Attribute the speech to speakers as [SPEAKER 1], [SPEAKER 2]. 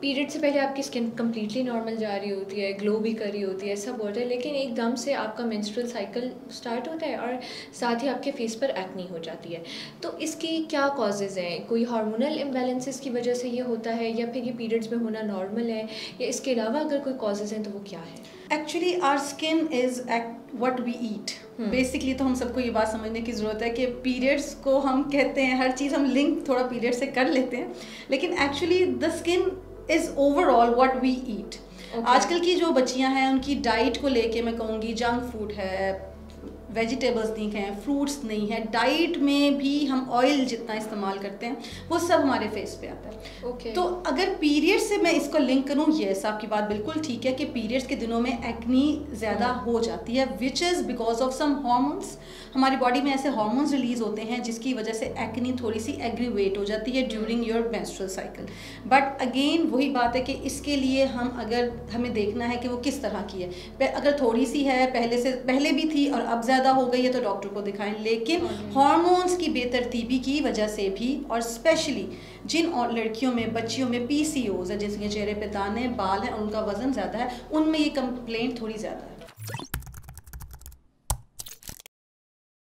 [SPEAKER 1] Period से पहले आपकी स्किन कम्प्लीटली नॉर्मल जा रही होती है, ग्लो भी कर रही होती है, सब होता है, लेकिन एकदम से आपका मेंस्ट्रुअल साइकिल स्टार्ट होता है और साथ ही आपके फेस पर एक्नी हो जाती है। तो इसकी क्या कॉजेज़ हैं? कोई हार्मोनल इम्बैलेंसेस की वजह से ये होता है, या फिर ये पीरियड्स में होना नॉर्मल है, या इसके अलावा अगर कोई कॉजेज़ हैं तो वो क्या है?
[SPEAKER 2] Actually our skin is what we eat. Basically तो हम सबको ये बात समझने की ज़रूरत है कि पीरियड्स को हम कहते हैं, हर चीज़ हम लिंक थोड़ा पीरियड से कर लेते हैं, लेकिन actually the skin is overall what we eat. आजकल की जो बच्चियां हैं उनकी डाइट को लेके मैं कहूँगी जंक फूड है, वेजिटेबल्स नहीं हैं, फ्रूट्स नहीं है, डाइट में भी हम ऑयल जितना इस्तेमाल करते हैं वो सब हमारे फेस पे आता है। तो अगर पीरियड से मैं इसको लिंक करूँ, यस आपकी बात बिल्कुल ठीक है कि पीरियड्स के दिनों में एक्नी ज़्यादा हो जाती है, which is because of some hormones. हमारी बॉडी में ऐसे हॉर्मोन्स रिलीज होते हैं जिसकी वजह से एक्नी थोड़ी सी एग्रीवेट हो जाती है during your menstrual cycle. But again वही बात है कि इसके लिए हमें देखना है कि वो किस तरह की है। अगर थोड़ी सी है, पहले भी थी और अब ज़्यादा हो गई है तो डॉक्टर को दिखाएं। लेकिन हार्मोन्स की बेतरतीबी की वजह से भी, और स्पेशली जिन और लड़कियों में, बच्चियों में PCOS है, जिसके चेहरे पे दाने बाल हैं और उनका वजन ज़्यादा है, उनमें ये कंप्लेंट थोड़ी ज़्यादा है।